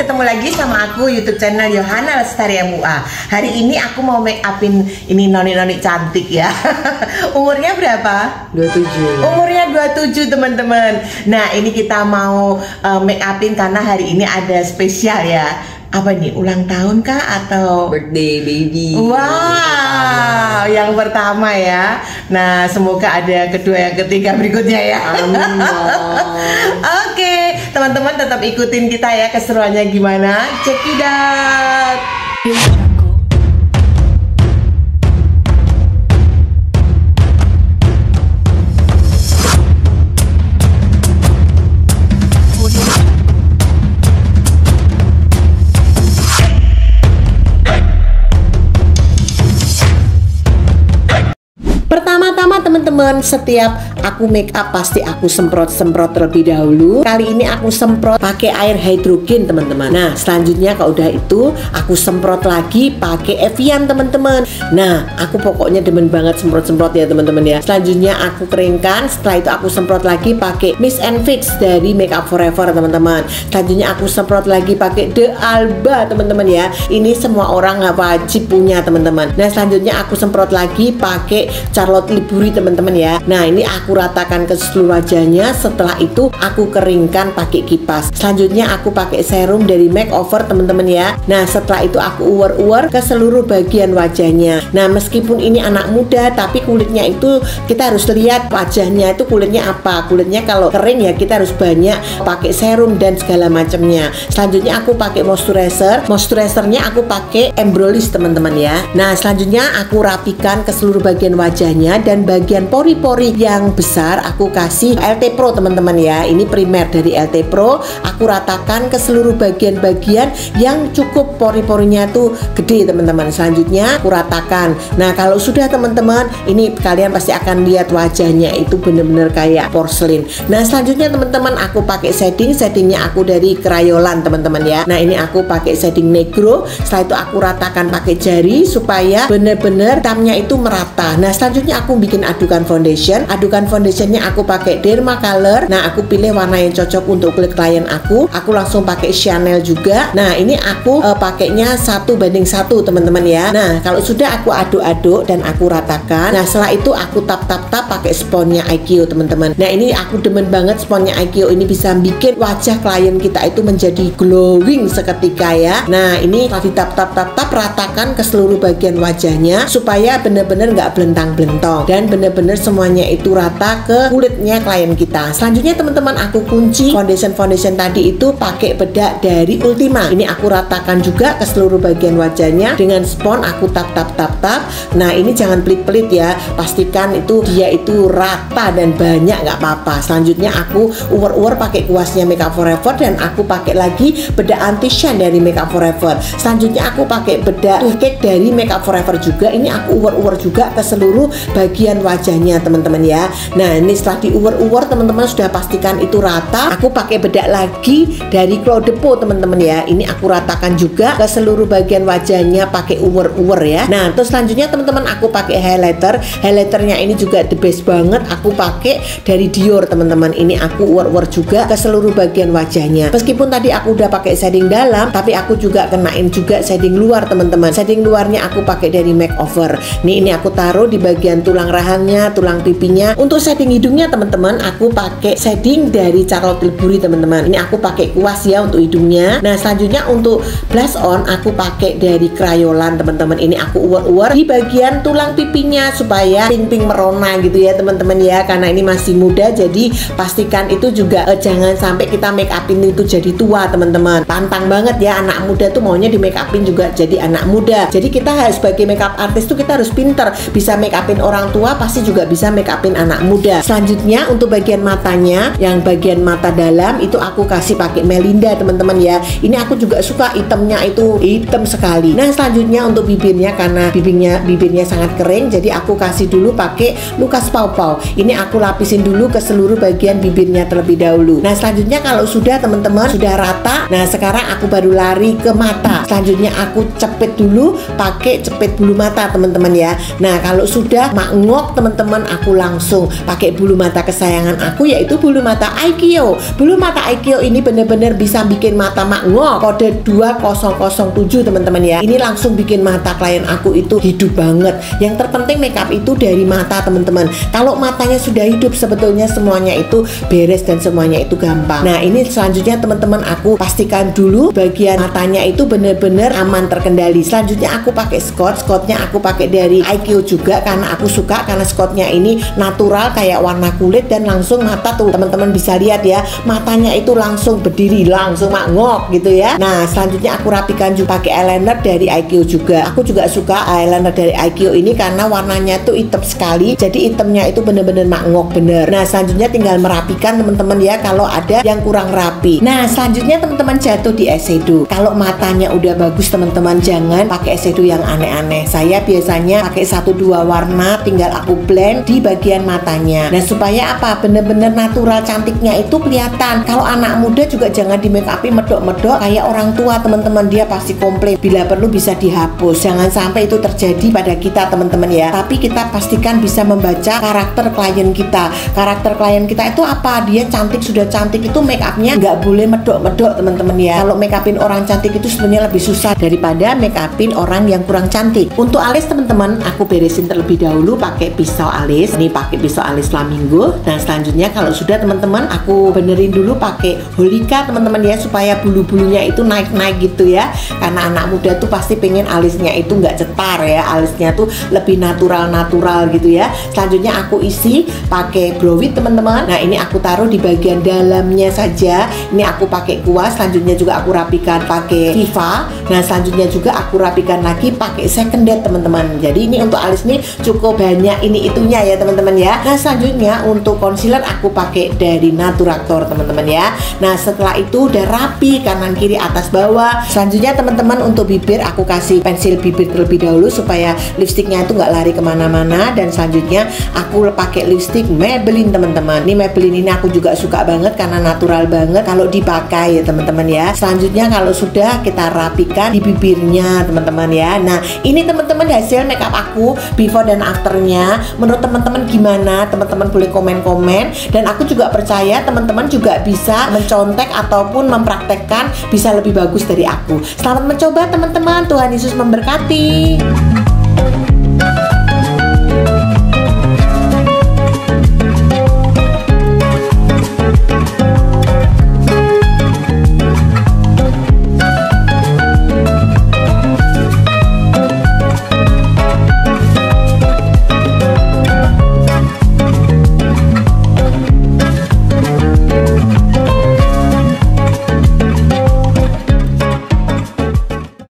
ketemu lagi sama aku YouTube channel Yohana Lestari MUA. Hari ini aku mau make upin ini noni-noni cantik ya. Umurnya berapa? 27. Umurnya 27 teman-teman. Nah ini kita mau make upin karena hari ini ada spesial ya. Apa nih, ulang tahun kah atau birthday baby? Wow, yang pertama ya. Nah, semoga ada kedua yang ketiga berikutnya ya. Amin. Oke, teman-teman tetap ikutin kita ya, keseruannya gimana? Check it out. Pertama-tama teman-teman, setiap aku make up pasti aku semprot-semprot terlebih dahulu. Kali ini aku semprot pakai air hidrogen teman-teman. Nah selanjutnya kalau udah itu aku semprot lagi pakai Evian teman-teman. Nah aku pokoknya demen banget semprot-semprot ya teman-teman ya. Selanjutnya aku keringkan, setelah itu aku semprot lagi pakai Mist and Fix dari Makeup Forever teman-teman. Selanjutnya aku semprot lagi pakai The Alba teman-teman ya. Ini semua orang wajib punya teman-teman. Nah selanjutnya aku semprot lagi pakai Charlotte Tilbury teman-teman ya. Nah ini aku ratakan ke seluruh wajahnya. Setelah itu aku keringkan pakai kipas. Selanjutnya aku pakai serum dari Makeover teman-teman ya. Nah setelah itu aku uwer-uwer ke seluruh bagian wajahnya. Nah meskipun ini anak muda tapi kulitnya itu kita harus lihat wajahnya itu kulitnya apa. Kulitnya kalau kering ya kita harus banyak pakai serum dan segala macamnya. Selanjutnya aku pakai moisturizer. Moisturizernya aku pakai Embryolisse teman-teman ya. Nah selanjutnya aku rapikan ke seluruh bagian wajahnya dan bagian pori-pori yang besar aku kasih LT Pro teman-teman ya. Ini primer dari LT Pro. Aku ratakan ke seluruh bagian-bagian yang cukup pori-porinya tuh gede teman-teman. Selanjutnya aku ratakan. Nah kalau sudah teman-teman, ini kalian pasti akan lihat wajahnya itu bener-bener kayak porselin. Nah selanjutnya teman-teman aku pakai shadingnya aku dari Crayolan teman-teman ya. Nah ini aku pakai shading negro. Setelah itu aku ratakan pakai jari supaya bener-bener hitamnya itu merata. Nah selanjutnya aku bikin adukan foundation. Adukan foundationnya aku pakai Dermacolor. Nah aku pilih warna yang cocok untuk kulit klien aku. Aku langsung pakai Chanel juga. Nah ini aku pakainya 1:1 teman-teman ya. Nah kalau sudah aku aduk-aduk dan aku ratakan. Nah setelah itu aku tap-tap-tap pakai sponnya IKEA teman-teman. Nah ini aku demen banget sponnya IKEA. Ini bisa bikin wajah klien kita itu menjadi glowing seketika ya. Nah ini setelah ditap-tap-tap ratakan ke seluruh bagian wajahnya supaya bener-bener nggak belentang-belentong dan bener-bener semuanya itu rata ke kulitnya klien kita. Selanjutnya teman-teman aku kunci foundation tadi itu pakai bedak dari Ultima. Ini aku ratakan juga ke seluruh bagian wajahnya dengan spons. Aku tap. Nah ini jangan pelit-pelit ya, pastikan itu dia itu rata dan banyak nggak apa-apa. Selanjutnya aku uwer-uwer pakai kuasnya Makeup Forever dan aku pakai lagi bedak anti shine dari Makeup Forever. Selanjutnya aku pakai bedak cake dari Makeup Forever juga. Ini aku uwer-uwer juga ke seluruh bagian wajahnya teman-teman ya. Nah ini setelah diuwer-uwer teman-teman sudah pastikan itu rata. Aku pakai bedak lagi dari Clos de Peau teman-teman ya. Ini aku ratakan juga ke seluruh bagian wajahnya pakai uwer-uwer ya. Nah terus selanjutnya teman-teman aku pakai highlighternya ini juga the best banget. Aku pakai dari Dior teman-teman. Ini aku uwer-uwer juga ke seluruh bagian wajahnya. Meskipun tadi aku udah pakai shading dalam tapi aku juga kenain juga shading luar teman-teman. Shading luarnya aku pakai dari Makeover. Ini aku taruh di bagian tulang rahangnya, tulang pipinya. Untuk shading hidungnya teman-teman aku pakai shading dari Charlotte Tilbury teman-teman. Ini aku pakai kuas ya untuk hidungnya. Nah selanjutnya untuk blush on aku pakai dari Crayolan teman-teman. Ini aku uwer-uwer di bagian tulang pipinya supaya pink-pink merona gitu ya teman-teman ya. Karena ini masih muda jadi pastikan itu juga jangan sampai kita make upin itu jadi tua teman-teman. Pantang banget ya anak muda tuh maunya di make upin juga jadi anak muda. Jadi kita harus sebagai makeup artist tuh kita harus pinter, bisa make upin orang tua pasti juga bisa make upin anak muda. Selanjutnya untuk bagian matanya, yang bagian mata dalam itu aku kasih pakai Melinda teman-teman ya. Ini aku juga suka hitamnya itu hitam sekali. Nah selanjutnya untuk bibirnya karena bibirnya sangat kering jadi aku kasih dulu pakai Lucas Paw. Ini aku lapisin dulu ke seluruh bagian bibirnya terlebih dahulu. Nah selanjutnya kalau sudah teman-teman sudah rata, nah sekarang aku baru lari ke mata. Selanjutnya aku cepit dulu pakai cepit bulu mata teman-teman ya. Nah kalau sudah sudah mangok teman-teman, aku langsung pakai bulu mata kesayangan aku, yaitu bulu mata Aikyo. Bulu mata Aikyo ini bener-bener bisa bikin mata mangok, kode 2007 teman-teman ya. Ini langsung bikin mata klien aku itu hidup banget. Yang terpenting makeup itu dari mata teman-teman. Kalau matanya sudah hidup, sebetulnya semuanya itu beres dan semuanya itu gampang. Nah ini selanjutnya teman-teman, aku pastikan dulu bagian matanya itu bener-bener aman, terkendali. Selanjutnya aku pakai Scotch-nya aku pakai dari Aikyo juga, karena aku suka, karena Scotch-nya ini natural kayak warna kulit, dan langsung mata tuh teman-teman bisa lihat ya, matanya itu langsung berdiri, langsung mangok gitu ya. Nah selanjutnya aku rapikan juga pakai eyeliner dari Aikyo juga. Aku juga suka eyeliner dari Aikyo ini karena warnanya tuh hitam sekali, jadi hitamnya itu bener-bener mangok bener. Nah selanjutnya tinggal merapikan teman-teman ya, kalau ada yang kurang rapi. Nah selanjutnya teman-teman jatuh di eyeshadow. Kalau matanya udah bagus teman-teman, jangan pakai eyeshadow yang aneh-aneh. Saya biasanya pakai 1-2 warna, tinggal aku blend di bagian matanya. Nah supaya apa, bener-bener natural cantiknya itu kelihatan. Kalau anak muda juga jangan di make upin medok-medok kayak orang tua teman-teman, dia pasti komplain. Bila perlu bisa dihapus, jangan sampai itu terjadi pada kita teman-teman ya. Tapi kita pastikan bisa membaca karakter klien kita. Karakter klien kita itu apa, dia cantik, sudah cantik itu make upnya nggak boleh medok-medok teman-teman ya. Kalau make upin orang cantik itu sebenarnya lebih susah daripada make upin orang yang kurang cantik. Untuk alis teman-teman, aku beresin terlebih dahulu pakai pisau alis. Ini pakai pisau alis flamingo. Nah selanjutnya kalau sudah teman-teman, aku benerin dulu pakai Holika teman-teman ya, supaya bulu-bulunya itu naik-naik gitu ya. Karena anak muda tuh pasti pengen alisnya itu nggak cetar ya, alisnya tuh lebih natural-natural gitu ya. Selanjutnya aku isi pakai brow wig teman-teman. Nah ini aku taruh di bagian dalamnya saja. Ini aku pakai kuas. Selanjutnya juga aku rapikan pakai Viva. Nah selanjutnya juga aku rapikan lagi pakai second date teman-teman. Jadi ini untuk alis nih cukup banyak ini itunya ya teman-teman ya. Nah selanjutnya untuk concealer aku pakai dari Naturactor teman-teman ya. Nah setelah itu udah rapi kanan kiri atas bawah. Selanjutnya teman-teman untuk bibir aku kasih pensil bibir terlebih dahulu supaya lipstiknya itu nggak lari kemana-mana. Dan selanjutnya aku pakai lipstik Maybelline teman-teman. Ini Maybelline ini aku juga suka banget karena natural banget kalau dipakai ya teman-teman ya. Selanjutnya kalau sudah kita rapikan di bibirnya teman-teman ya. Nah ini teman-teman hasil makeup aku before dan afternya. Menurut teman-teman gimana? Teman-teman boleh komen-komen. Dan aku juga percaya teman-teman juga bisa mencontek ataupun mempraktekkan bisa lebih bagus dari aku. Selamat mencoba teman-teman. Tuhan Yesus memberkati.